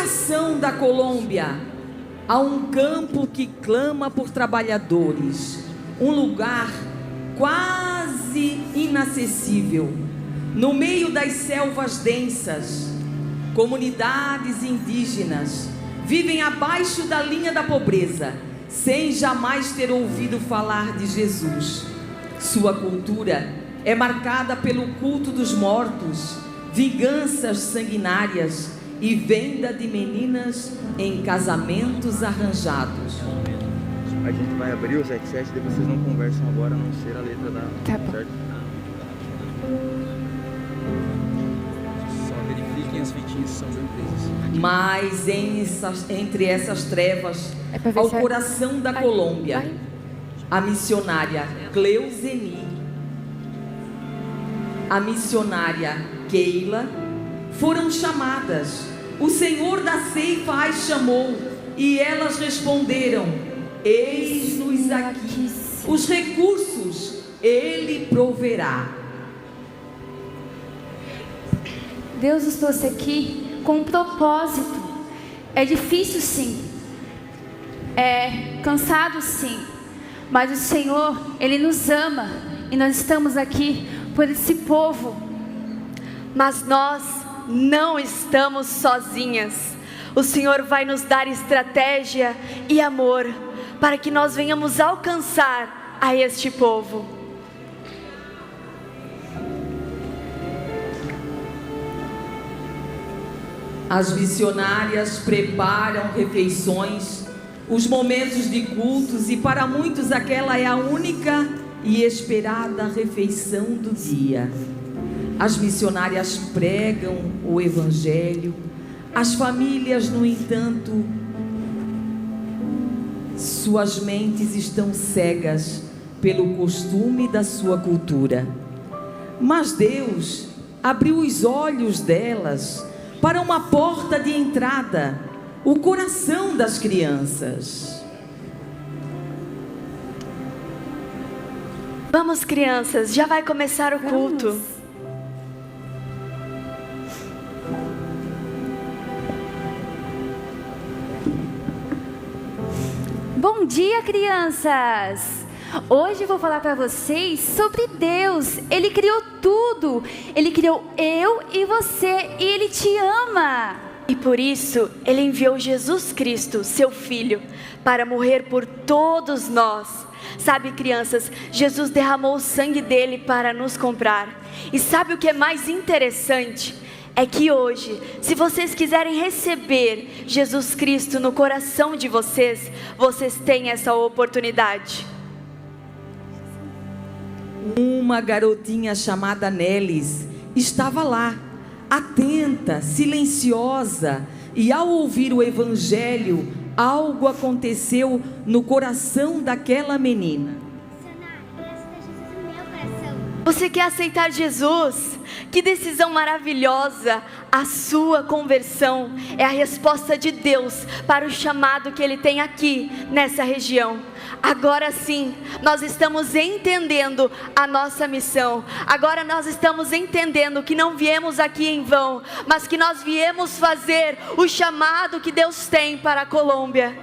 coração da Colômbia há um campo que clama por trabalhadores, um lugar quase inacessível, no meio das selvas densas. Comunidades indígenas vivem abaixo da linha da pobreza, sem jamais ter ouvido falar de Jesus. Sua cultura é marcada pelo culto dos mortos, vinganças sanguinárias e venda de meninas em casamentos arranjados. A gente vai abrir o 77, daí vocês não conversam agora, a não ser a letra da... Tá bom. Certo? Só verifiquem as fitinhas que são surpresas. Mas entre essas trevas, ao coração da Colômbia, a missionária Cleuzeni, a missionária Keila foram chamadas. O Senhor da ceifa as chamou e elas responderam: eis-nos aqui, os recursos Ele proverá. Deus nos trouxe aqui com um propósito. É difícil sim, é cansado sim, mas o Senhor, Ele nos ama e nós estamos aqui por esse povo. Mas nós não estamos sozinhas. O Senhor vai nos dar estratégia e amor para que nós venhamos alcançar a este povo. As missionárias preparam refeições, os momentos de cultos, e para muitos aquela é a única e esperada refeição do dia. As missionárias pregam o Evangelho. As famílias, no entanto, suas mentes estão cegas pelo costume da sua cultura. Mas Deus abriu os olhos delas para uma porta de entrada, o coração das crianças. Vamos, crianças, já vai começar o culto. Vamos. Bom dia, crianças! Hoje eu vou falar para vocês sobre Deus. Ele criou tudo. Ele criou eu e você, e Ele te ama. E por isso, Ele enviou Jesus Cristo, seu Filho, para morrer por todos nós. Sabe, crianças, Jesus derramou o sangue dele para nos comprar. E sabe o que é mais interessante? É que hoje, se vocês quiserem receber Jesus Cristo no coração de vocês, vocês têm essa oportunidade. Uma garotinha chamada Nelis estava lá, atenta, silenciosa, e ao ouvir o Evangelho, algo aconteceu no coração daquela menina. Você quer aceitar Jesus? Que decisão maravilhosa! A sua conversão é a resposta de Deus para o chamado que Ele tem aqui nessa região. Agora sim, nós estamos entendendo a nossa missão. Agora nós estamos entendendo que não viemos aqui em vão, mas que nós viemos fazer o chamado que Deus tem para a Colômbia.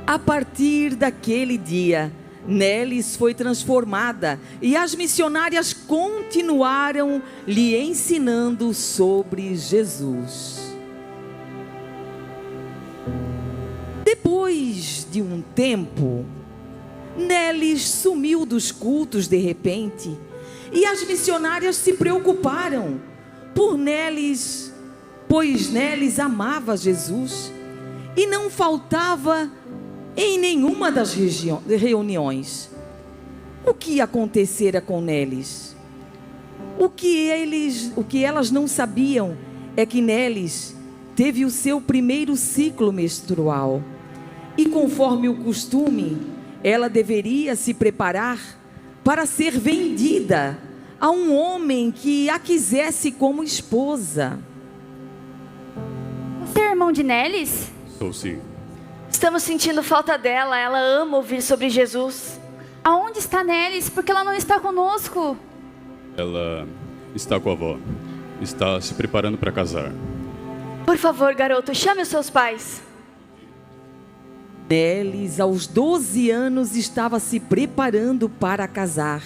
A partir daquele dia, Nelis foi transformada e as missionárias continuaram lhe ensinando sobre Jesus. Depois de um tempo, Nelis sumiu dos cultos de repente e as missionárias se preocuparam por Nelis, pois Nelis amava Jesus e não faltava em nenhuma das reuniões. O que acontecera com Nelis? O que elas não sabiam é que Nelis teve o seu primeiro ciclo menstrual. E conforme o costume, ela deveria se preparar para ser vendida a um homem que a quisesse como esposa. Você é irmão de Nelis? Sou sim. Estamos sentindo falta dela, ela ama ouvir sobre Jesus. Aonde está Nelis? Porque ela não está conosco. Ela está com a avó. Está se preparando para casar. Por favor, garoto, chame os seus pais. Nelis, aos 12 anos, estava se preparando para casar,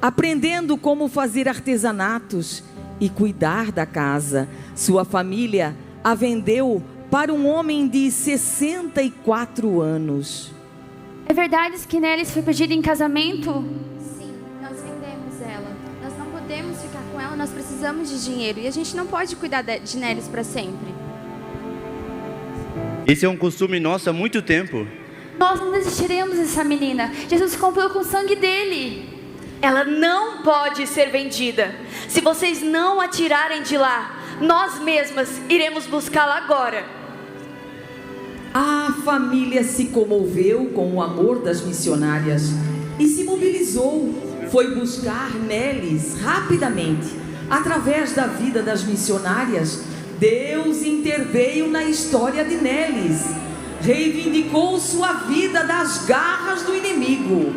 aprendendo como fazer artesanatos e cuidar da casa. Sua família a vendeu para um homem de 64 anos. É verdade que Nelis foi pedida em casamento? Sim, nós vendemos ela. Nós não podemos ficar com ela, nós precisamos de dinheiro. E a gente não pode cuidar de Nelis para sempre. Esse é um costume nosso há muito tempo. Nós não desistiremos dessa menina. Jesus comprou com o sangue dele. Ela não pode ser vendida. Se vocês não a tirarem de lá, nós mesmas iremos buscá-la agora. A família se comoveu com o amor das missionárias e se mobilizou. Foi buscar Nelis rapidamente. Através da vida das missionárias, Deus interveio na história de Nelis. Reivindicou sua vida das garras do inimigo.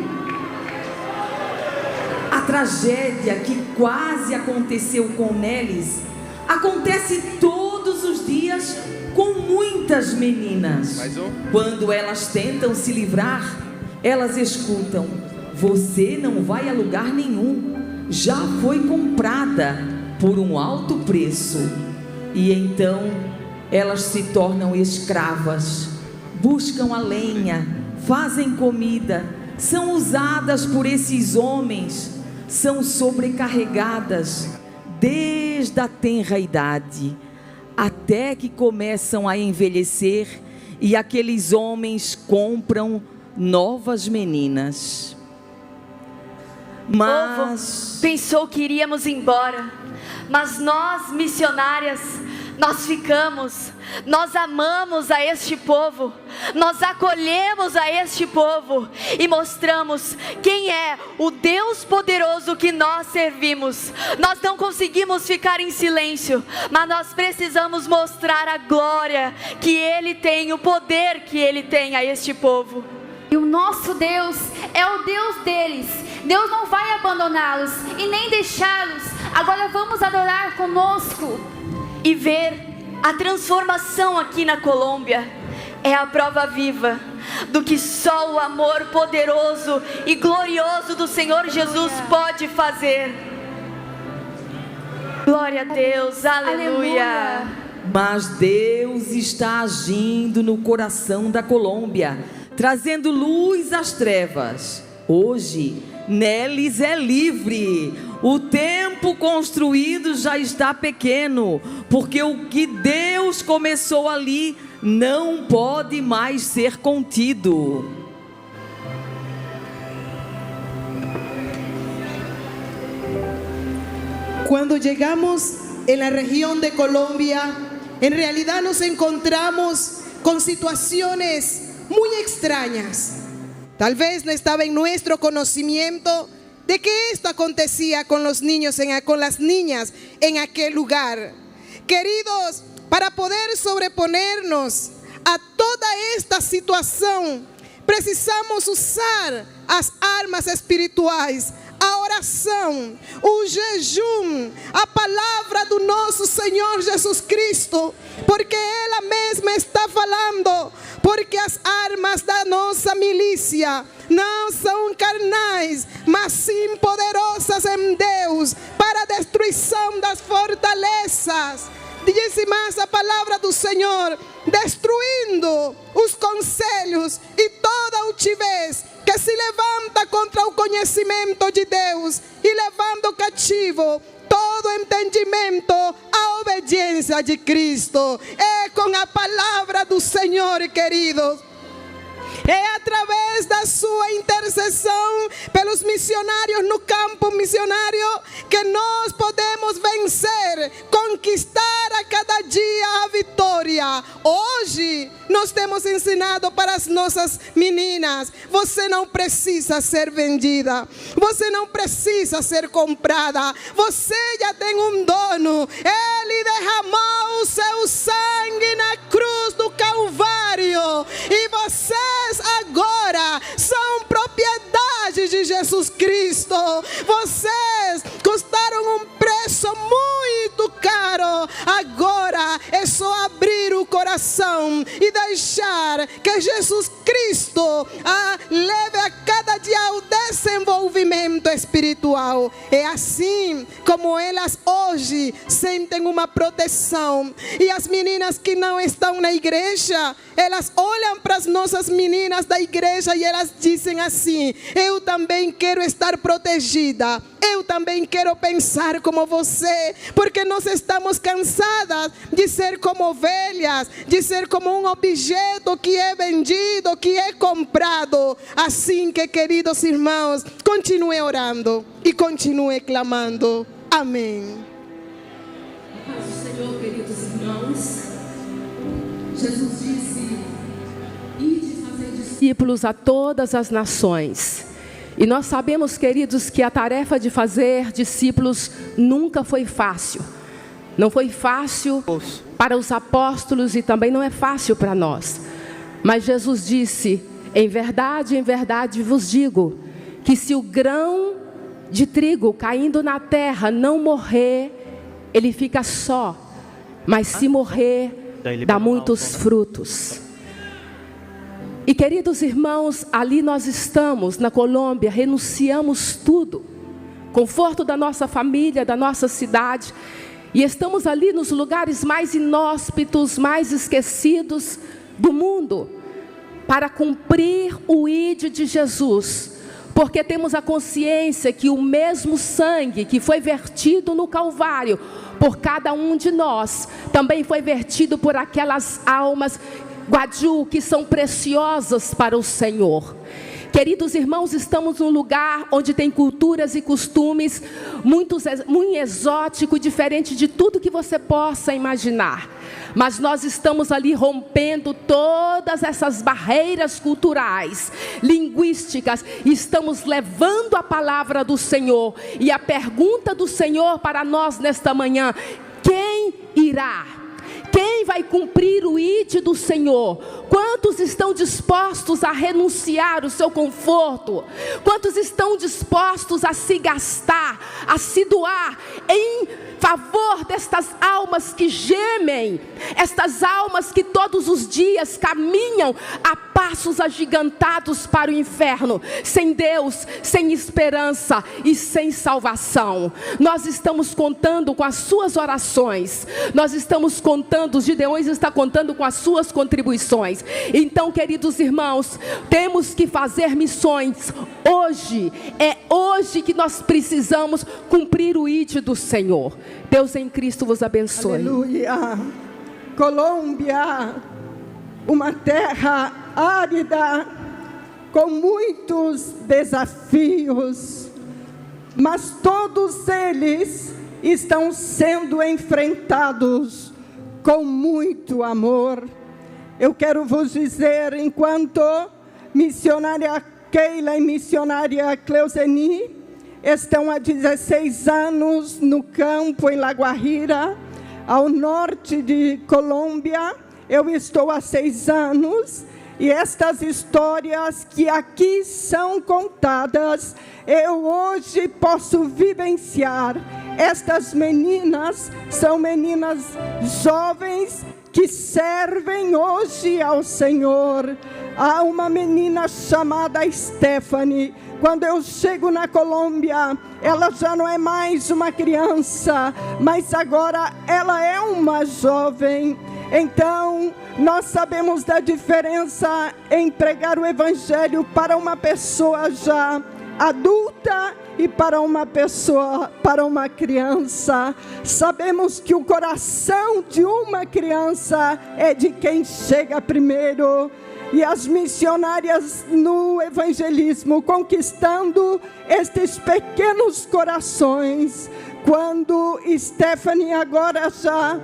A tragédia que quase aconteceu com Nelis acontece todos os dias com muitas meninas. Quando elas tentam se livrar, elas escutam: você não vai a lugar nenhum, já foi comprada por um alto preço. E então elas se tornam escravas, buscam a lenha, fazem comida, são usadas por esses homens, são sobrecarregadas desde a tenra idade, até que começam a envelhecer e aqueles homens compram novas meninas. Mas pensou que iríamos embora, mas nós, missionárias, nós ficamos. Nós amamos a este povo, nós acolhemos a este povo e mostramos quem é o Deus poderoso que nós servimos. Nós não conseguimos ficar em silêncio, mas nós precisamos mostrar a glória que Ele tem, o poder que Ele tem a este povo. E o nosso Deus é o Deus deles. Deus não vai abandoná-los e nem deixá-los. Agora vamos adorar conosco e ver a transformação aqui na Colômbia. É a prova viva do que só o amor poderoso e glorioso do Senhor Jesus pode fazer. Glória a Deus, aleluia. Mas Deus está agindo no coração da Colômbia, trazendo luz às trevas. Hoje, Nelis é livre. O tempo construído já está pequeno, porque o que Deus começou ali não pode mais ser contido. Cuando llegamos en la región de Colombia, en realidad nos encontramos con situaciones muy extrañas. Tal vez no estaba en nuestro conocimiento de que esto acontecía con los niños, con las niñas en aquel lugar. Queridos, para poder sobreponernos a toda esta situação, precisamos usar as armas espirituais, a oração, o jejum, a palavra do nosso Senhor Jesus Cristo, porque ela mesma está falando, porque as armas da nossa milícia não são carnais, mas sim poderosas em Deus, para a destruição das fortalezas. Diz mais a palavra do Senhor: destruindo os conselhos e toda altivez que se levanta contra o conhecimento de Deus, e levando cativo todo entendimento à obediência de Cristo. É com a palavra do Senhor, queridos. É através da sua intercessão pelos missionários no campo missionário que nós podemos vencer, conquistar a cada dia a vitória. Hoje nós temos ensinado para as nossas meninas: você não precisa ser vendida, você não precisa ser comprada, você já tem um dono. Ele derramou o seu sangue na cruz do Calvário e vocês agora são propriedade de Jesus Cristo. Vocês custaram um preço muito caro. Agora é só abrir coração e deixar que Jesus Cristo leve a cada dia ao desenvolvimento espiritual. É assim como elas hoje sentem uma proteção. E as meninas que não estão na igreja, elas olham para as nossas meninas da igreja e elas dizem assim: eu também quero estar protegida, eu também quero pensar como você, porque nós estamos cansadas de ser como ovelhas, de ser como um objeto que é vendido, que é comprado. Assim que, queridos irmãos, continue orando e continue clamando. Amém. Paz do Senhor, queridos irmãos. Jesus disse: ide fazer discípulos a todas as nações. E nós sabemos, queridos, que a tarefa de fazer discípulos nunca foi fácil. Não foi fácil para os apóstolos e também não é fácil para nós. Mas Jesus disse: em verdade vos digo, que se o grão de trigo caindo na terra não morrer, ele fica só. Mas se morrer, dá muitos frutos. E queridos irmãos, ali nós estamos na Colômbia, renunciamos tudo, conforto da nossa família, da nossa cidade, e estamos ali nos lugares mais inóspitos, mais esquecidos do mundo, para cumprir o ID de Jesus, porque temos a consciência que o mesmo sangue que foi vertido no Calvário por cada um de nós, também foi vertido por aquelas almas Guaju, que são preciosas para o Senhor. Queridos irmãos, estamos num lugar onde tem culturas e costumes muito exótico, diferente de tudo que você possa imaginar. Mas nós estamos ali rompendo todas essas barreiras culturais, linguísticas, e estamos levando a palavra do Senhor. E a pergunta do Senhor para nós nesta manhã: quem irá? Quem vai cumprir o ID do Senhor? Quantos estão dispostos a renunciar o seu conforto? Quantos estão dispostos a se gastar, a se doar em favor destas almas que gemem, estas almas que todos os dias caminham a passos agigantados para o inferno, sem Deus, sem esperança e sem salvação? Nós estamos contando com as suas orações, nós estamos contando, os Gideões está contando com as suas contribuições. Então, queridos irmãos, temos que fazer missões hoje. É hoje que nós precisamos cumprir o ID do Senhor. Deus em Cristo vos abençoe. Aleluia. Colômbia, uma terra árida, com muitos desafios, mas todos eles estão sendo enfrentados com muito amor. Eu quero vos dizer, enquanto missionária Keila e missionária Cleuseni estão há 16 anos no campo em La Guajira, ao norte de Colômbia, eu estou há 6 anos, e estas histórias que aqui são contadas, eu hoje posso vivenciar. Estas meninas são meninas jovens que servem hoje ao Senhor. Há uma menina chamada Stephanie. Quando eu chego na Colômbia, ela já não é mais uma criança, mas agora ela é uma jovem. Então, nós sabemos da diferença em pregar o Evangelho para uma pessoa já adulta e para uma pessoa, para uma criança. Sabemos que o coração de uma criança é de quem chega primeiro. E as missionárias no evangelismo, conquistando estes pequenos corações. Quando Stephanie, agora já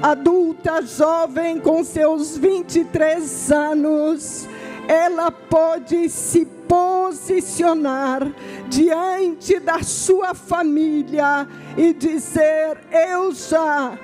adulta, jovem, com seus 23 anos, ela pode se posicionar diante da sua família e dizer: eu já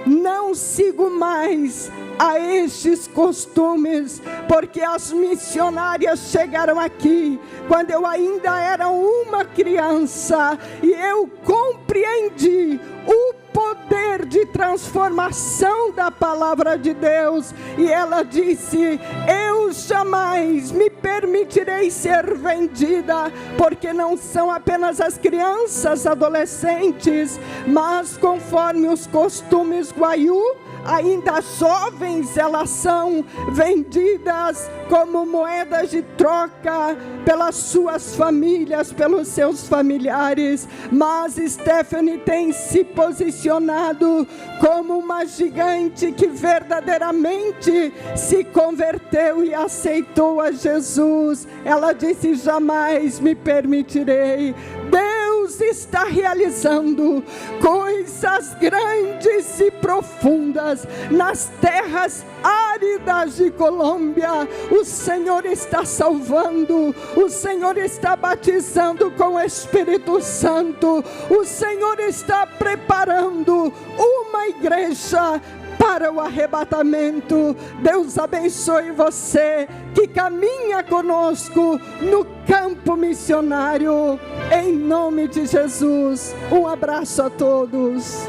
não sigo mais a estes costumes, porque as missionárias chegaram aqui quando eu ainda era uma criança, e eu compreendi o poder poder de transformação da palavra de Deus. E ela disse: eu jamais me permitirei ser vendida, porque não são apenas as crianças, adolescentes, mas conforme os costumes guaiú, ainda jovens, elas são vendidas como moedas de troca pelas suas famílias, pelos seus familiares. Mas Stephanie tem se posicionado como uma gigante que verdadeiramente se converteu e aceitou a Jesus. Ela disse: jamais me permitirei. Deus está realizando coisas grandes e profundas nas terras áridas de Colômbia. O Senhor está salvando, o Senhor está batizando com o Espírito Santo, o Senhor está preparando uma igreja para o arrebatamento. Deus abençoe você que caminha conosco no campo missionário, em nome de Jesus. Um abraço a todos.